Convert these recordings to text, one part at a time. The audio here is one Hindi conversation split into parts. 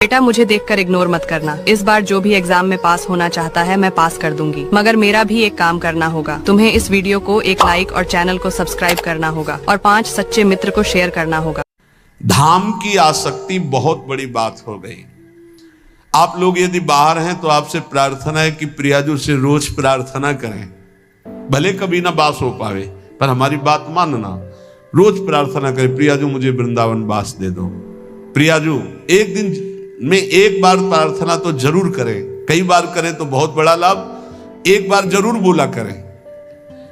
बेटा मुझे देखकर इग्नोर मत करना। इस बार जो भी एग्जाम में पास होना चाहता है मैं पास कर दूंगी, मगर मेरा भी एक काम करना होगा। तुम्हें इस वीडियो को एक लाइक और चैनल को सब्सक्राइब करना होगा और 5 सच्चे मित्र को शेयर करना होगा। धाम की आसक्ति बहुत बड़ी बात हो गई। आप लोग यदि बाहर हैं तो आपसे प्रार्थना है कि प्रियाजू से रोज प्रार्थना करें, भले कभी ना बास हो पावे पर हमारी बात मानना। रोज प्रार्थना करें, प्रियाजू मुझे वृंदावन बास दे दो। प्रियाजू एक दिन में एक बार प्रार्थना तो जरूर करें, कई बार करें तो बहुत बड़ा लाभ। एक बार जरूर बोला करें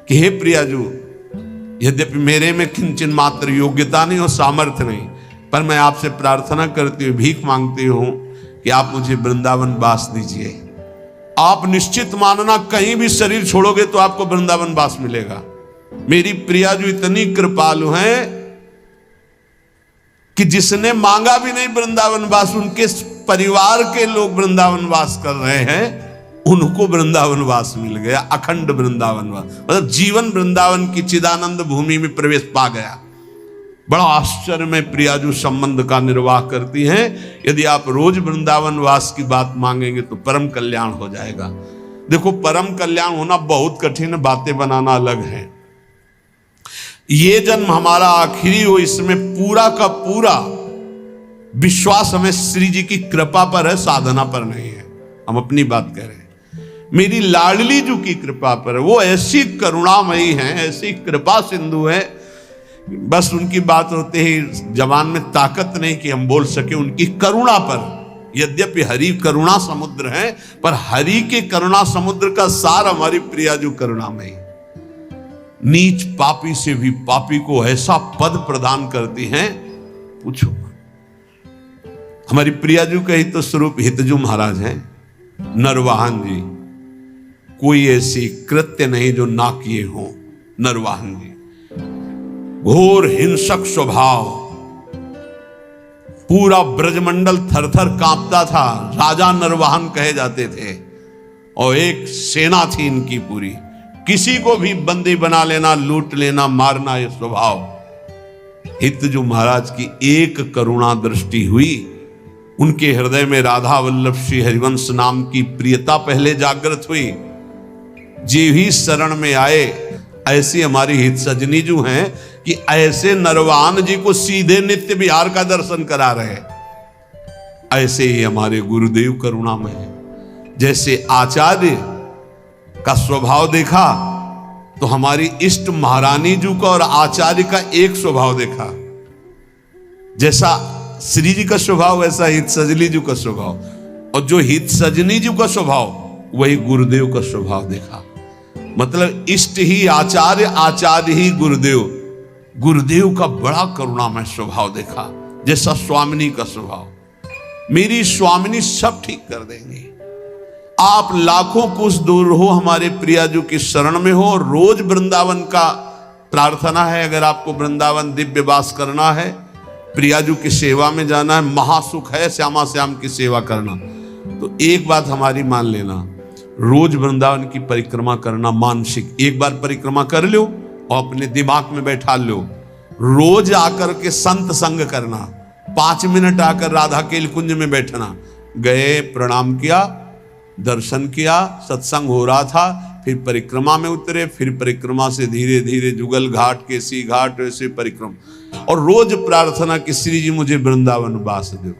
कि हे प्रियाजू, यद्यपि मेरे में किंचन मात्र योग्यता नहीं और सामर्थ्य नहीं, पर मैं आपसे प्रार्थना करती हूँ, भीख मांगती हूँ कि आप मुझे वृंदावन बास दीजिए। आप निश्चित मानना कहीं भी शरीर छोड़ोगे तो आपको वृंदावन बास मिलेगा। मेरी प्रियाजू इतनी कृपालु हैं कि जिसने मांगा भी नहीं वृंदावन वास, उनके परिवार के लोग वृंदावन वास कर रहे हैं, उनको वृंदावन वास मिल गया। अखंड वृंदावन वास मतलब जीवन वृंदावन की चिदानंद भूमि में प्रवेश पा गया। बड़ा आश्चर्य में प्रियाजू संबंध का निर्वाह करती हैं। यदि आप रोज वृंदावन वास की बात मांगेंगे तो परम कल्याण हो जाएगा। देखो, परम कल्याण होना बहुत कठिन, बातें बनाना अलग है। ये जन्म हमारा आखिरी हो, इसमें पूरा का पूरा विश्वास हमें श्री जी की कृपा पर है, साधना पर नहीं है। हम अपनी बात कह रहे हैं, मेरी लाडली जू की कृपा पर है। वो ऐसी करुणामयी हैं, ऐसी कृपा सिंधु है, बस उनकी बात होते ही जबान में ताकत नहीं कि हम बोल सके उनकी करुणा पर। यद्यपि हरि करुणा समुद्र है, पर हरि के करुणा समुद्र का सार हमारी प्रियाजू करुणामयी। नीच पापी से भी पापी को ऐसा पद प्रदान करती हैं, पूछो। हमारी प्रियाजू का ही तो स्वरूप हितजू महाराज हैं, नरवाहन जी। कोई ऐसी कृत्य नहीं जो ना किए हो। नरवाहन जी घोर हिंसक स्वभाव, पूरा ब्रजमंडल थरथर कांपता था। राजा नरवाहन कहे जाते थे और एक सेना थी इनकी पूरी। किसी को भी बंदी बना लेना, लूट लेना, मारना, ये स्वभाव। हितजू महाराज की एक करुणा दृष्टि हुई, उनके हृदय में राधा वल्लभ श्री हरिवंश नाम की प्रियता पहले जागृत हुई। जे ही शरण में आए, ऐसी हमारी हित सजनी जो हैं कि ऐसे नरवान जी को सीधे नित्य विहार का दर्शन करा रहे। ऐसे ही हमारे गुरुदेव करुणामय हैं। जैसे आचार्य का स्वभाव देखा तो हमारी इष्ट महारानी जी का और आचार्य का एक स्वभाव देखा। जैसा श्री जी का स्वभाव वैसा हित सजनी जी का स्वभाव, और जो हित सजनी जी का स्वभाव वही गुरुदेव का स्वभाव देखा। मतलब इष्ट ही आचार्य, आचार्य ही गुरुदेव। गुरुदेव का बड़ा करुणामय स्वभाव देखा, जैसा स्वामिनी का स्वभाव। मेरी स्वामिनी सब ठीक कर देंगी। आप लाखों कोस दूर हो, हमारे प्रियाजू की शरण में हो। रोज वृंदावन का प्रार्थना है। अगर आपको वृंदावन दिव्य वास करना है, प्रियाजू की सेवा में जाना है, महासुख है श्यामा श्याम की सेवा करना, तो एक बात हमारी मान लेना, रोज वृंदावन की परिक्रमा करना। मानसिक एक बार परिक्रमा कर लो और अपने दिमाग में बैठा लो। रोज आकर के संत संग करना, 5 मिनट आकर राधा के कुंज में बैठना। गए, प्रणाम किया, दर्शन किया, सत्संग हो रहा था, फिर परिक्रमा में उतरे, फिर परिक्रमा से धीरे धीरे जुगल घाट, केसी घाट, ऐसे परिक्रमा। और रोज प्रार्थना कि श्री जी मुझे वृंदावन वास दो।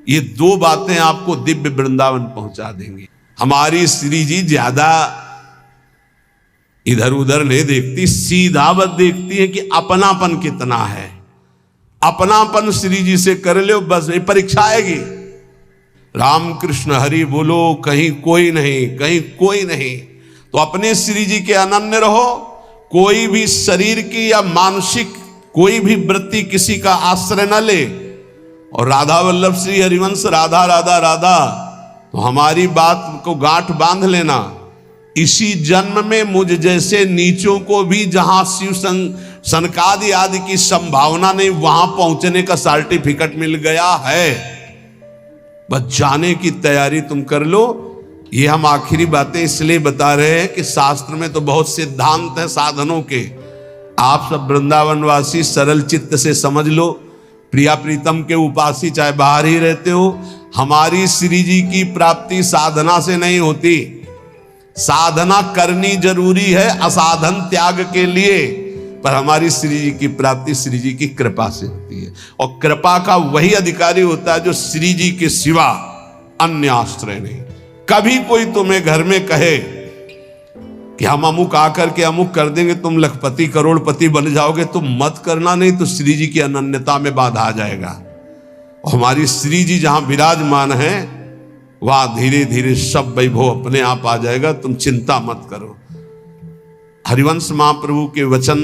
ये 2 बातें आपको दिव्य वृंदावन पहुंचा देंगी। हमारी श्री जी ज्यादा इधर उधर नहीं देखती, सीधा बस देखती है कि अपनापन कितना है। अपनापन श्री जी से कर लो, बस ये परीक्षा आएगी। राम कृष्ण हरि बोलो, कहीं कोई नहीं, कहीं कोई नहीं। तो अपने श्री जी के अनन्य रहो। कोई भी शरीर की या मानसिक कोई भी वृत्ति किसी का आश्रय न ले। और राधा वल्लभ श्री हरिवंश, राधा राधा राधा, तो हमारी बात को गांठ बांध लेना। इसी जन्म में मुझ जैसे नीचों को भी जहां शिव सनकादि आदि की संभावना नहीं, वहां पहुंचने का सर्टिफिकेट मिल गया है। बस जाने की तैयारी तुम कर लो। ये हम आखिरी बातें इसलिए बता रहे हैं कि शास्त्र में तो बहुत सिद्धांत है साधनों के। आप सब वृंदावनवासी सरल चित्त से समझ लो। प्रिया प्रीतम के उपासी चाहे बाहर ही रहते हो, हमारी श्री जी की प्राप्ति साधना से नहीं होती। साधना करनी जरूरी है असाधन त्याग के लिए, पर हमारी श्री जी की प्राप्ति श्री जी की कृपा से होती है। और कृपा का वही अधिकारी होता है जो श्री जी के सिवा अन्य आश्रय नहीं। कभी कोई तुम्हें घर में कहे कि हम अमुक आकर के अमुक कर देंगे, तुम लखपति करोड़पति बन जाओगे, तुम मत करना, नहीं तो श्री जी की अनन्यता में बाधा आ जाएगा। और हमारी श्री जी जहां विराजमान है वहां धीरे धीरे सब वैभव अपने आप आ जाएगा, तुम चिंता मत करो। हरिवंश महाप्रभु के वचन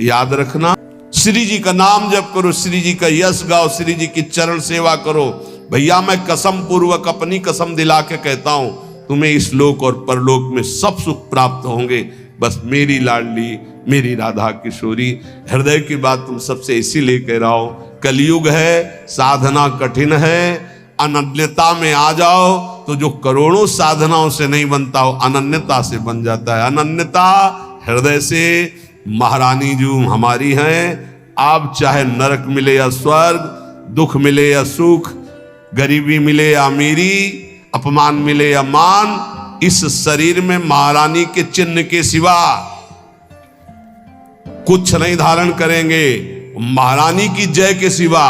याद रखना, श्री जी का नाम जप करो, श्री जी का यश गाओ, श्री जी की चरण सेवा करो। भैया मैं कसम पूर्वक अपनी कसम दिला के कहता हूं, तुम्हें इस लोक और परलोक में सब सुख प्राप्त होंगे। बस मेरी लाडली मेरी राधा किशोरी, हृदय की बात तुम सबसे इसीलिए कह रहा हूं, कलयुग है, साधना कठिन है, अनन्यता में आ जाओ तो जो करोड़ों साधनाओं से नहीं बनता हो अनन्यता से बन जाता है। अनन्यता हृदय से। महारानी जो हमारी हैं, आप चाहे नरक मिले या स्वर्ग, दुख मिले या सुख, गरीबी मिले या अमीरी, अपमान मिले या मान, इस शरीर में महारानी के चिन्ह के सिवा कुछ नहीं धारण करेंगे। महारानी की जय के सिवा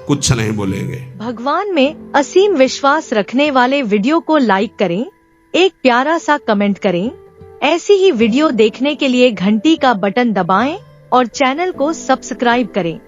कुछ नहीं बोलेंगे। भगवान में असीम विश्वास रखने वाले वीडियो को लाइक करें, एक प्यारा सा कमेंट करें। ऐसी ही वीडियो देखने के लिए घंटी का बटन दबाएं और चैनल को सब्सक्राइब करें।